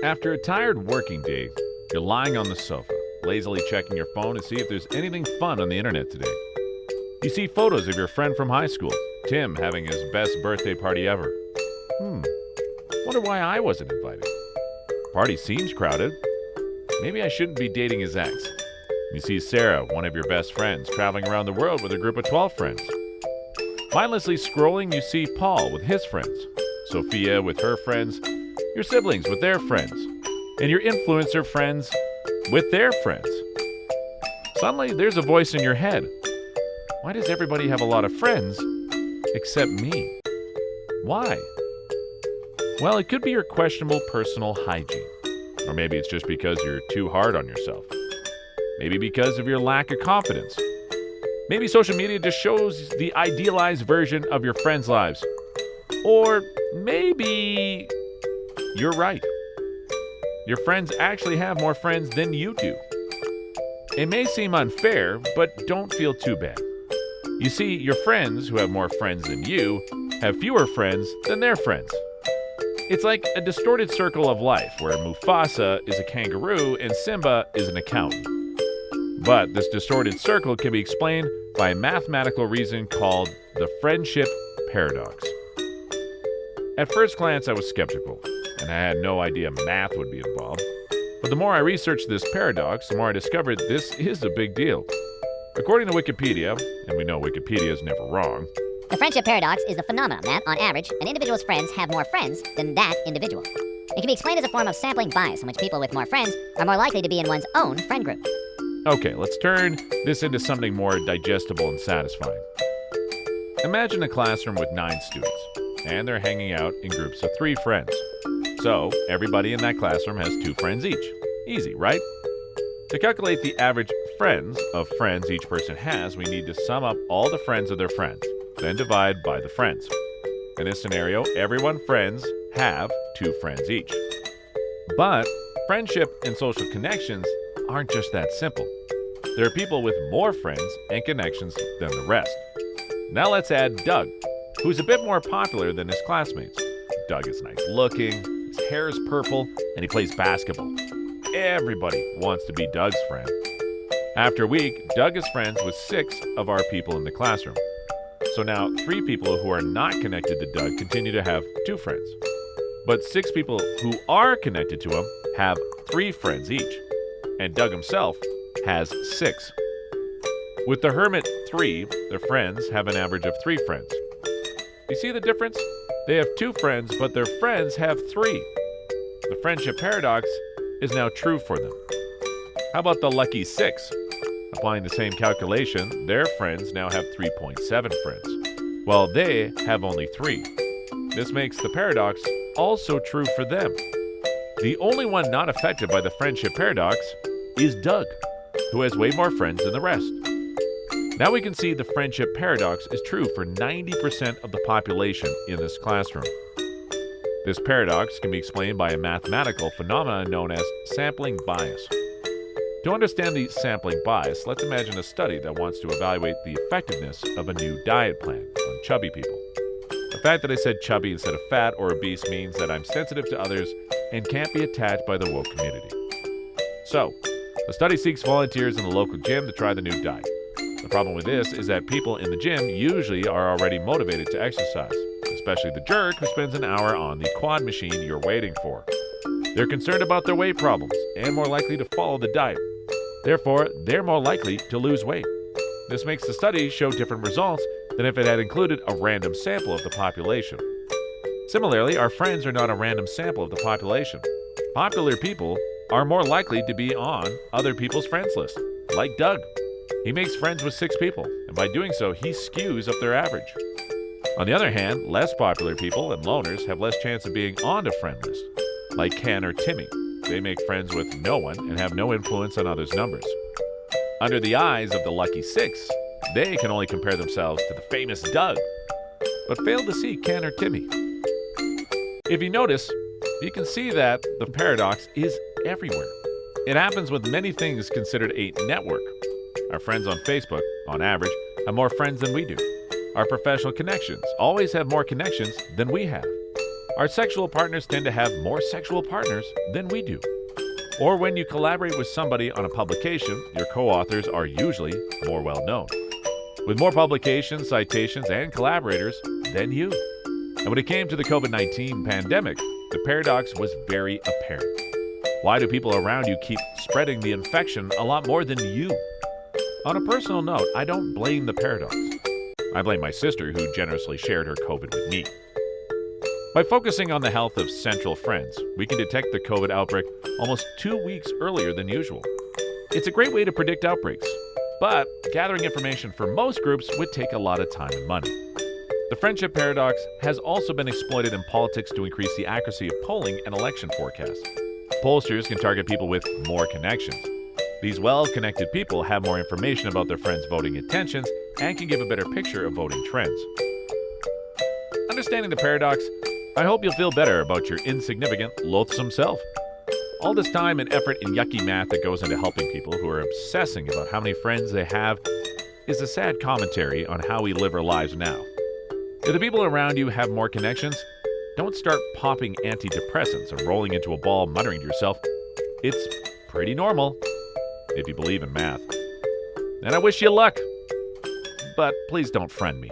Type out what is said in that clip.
After a tired working day, you're lying on the sofa, lazily checking your phone to see if there's anything fun on the internet today. You see photos of your friend from high school, Tim, having his best birthday party ever. Wonder why I wasn't invited. Party seems crowded. Maybe I shouldn't be dating his ex. You see Sarah, one of your best friends, traveling around the world with a group of 12 friends. Mindlessly scrolling, you see Paul with his friends, Sophia with her friends, your siblings with their friends, and your influencer friends with their friends. Suddenly, there's a voice in your head. Why does everybody have a lot of friends except me? Why? Well, it could be your questionable personal hygiene. Or maybe it's just because you're too hard on yourself. Maybe because of your lack of confidence. Maybe social media just shows the idealized version of your friends' lives. Or maybe you're right. Your friends actually have more friends than you do. It may seem unfair, but don't feel too bad. You see, your friends who have more friends than you have fewer friends than their friends. It's like a distorted circle of life where Mufasa is a kangaroo and Simba is an accountant. But this distorted circle can be explained by a mathematical reason called the friendship paradox. At first glance, I was skeptical, and I had no idea math would be involved. But the more I researched this paradox, the more I discovered this is a big deal. According to Wikipedia, and we know Wikipedia is never wrong, the friendship paradox is the phenomenon that, on average, an individual's friends have more friends than that individual. It can be explained as a form of sampling bias in which people with more friends are more likely to be in one's own friend group. Okay, let's turn this into something more digestible and satisfying. Imagine a classroom with 9 students, and they're hanging out in groups of 3 friends. So, everybody in that classroom has 2 friends each. Easy, right? To calculate the average friends each person has, we need to sum up all the friends of their friends, then divide by the friends. In this scenario, everyone's friends have 2 friends each. But friendship and social connections aren't just that simple. There are people with more friends and connections than the rest. Now let's add Doug, who's a bit more popular than his classmates. Doug is nice looking, his hair is purple, and he plays basketball. Everybody wants to be Doug's friend. After a week, Doug is friends with 6 of our people in the classroom. So now 3 people who are not connected to Doug continue to have 2 friends. But 6 people who are connected to him have 3 friends each. And Doug himself has 6. With the hermit 3, their friends have an average of 3 friends. You see the difference? They have 2 friends, but their friends have 3. The friendship paradox is now true for them. How about the lucky 6? Applying the same calculation, their friends now have 3.7 friends, while they have only 3. This makes the paradox also true for them. The only one not affected by the friendship paradox is Doug, who has way more friends than the rest. Now we can see the friendship paradox is true for 90% of the population in this classroom. This paradox can be explained by a mathematical phenomenon known as sampling bias. To understand the sampling bias, let's imagine a study that wants to evaluate the effectiveness of a new diet plan on chubby people. The fact that I said chubby instead of fat or obese means that I'm sensitive to others and can't be attacked by the woke community. So, the study seeks volunteers in the local gym to try the new diet. The problem with this is that people in the gym usually are already motivated to exercise, especially the jerk who spends an hour on the quad machine you're waiting for. They're concerned about their weight problems and more likely to follow the diet. Therefore, they're more likely to lose weight. This makes the study show different results than if it had included a random sample of the population. Similarly, our friends are not a random sample of the population. Popular people are more likely to be on other people's friends list, like Doug. He makes friends with 6 people, and by doing so, he skews up their average. On the other hand, less popular people and loners have less chance of being on a friend list, like Ken or Timmy. They make friends with no one and have no influence on others' numbers. Under the eyes of the lucky 6, they can only compare themselves to the famous Doug, but fail to see Ken or Timmy. If you notice, you can see that the paradox is everywhere. It happens with many things considered a network. Our friends on Facebook, on average, have more friends than we do. Our professional connections always have more connections than we have. Our sexual partners tend to have more sexual partners than we do. Or when you collaborate with somebody on a publication, your co-authors are usually more well known, with more publications, citations, and collaborators than you. And when it came to the COVID-19 pandemic, the paradox was very apparent. Why do people around you keep spreading the infection a lot more than you? On a personal note, I don't blame the paradox. I blame my sister, who generously shared her COVID with me. By focusing on the health of central friends, we can detect the COVID outbreak almost 2 weeks earlier than usual. It's a great way to predict outbreaks, but gathering information for most groups would take a lot of time and money. The friendship paradox has also been exploited in politics to increase the accuracy of polling and election forecasts. Pollsters can target people with more connections. These well-connected people have more information about their friends' voting intentions and can give a better picture of voting trends. Understanding the paradox, I hope you'll feel better about your insignificant, loathsome self. All this time and effort and yucky math that goes into helping people who are obsessing about how many friends they have is a sad commentary on how we live our lives now. If the people around you have more connections, don't start popping antidepressants and rolling into a ball muttering to yourself. It's pretty normal, if you believe in math. And I wish you luck, but please don't friend me.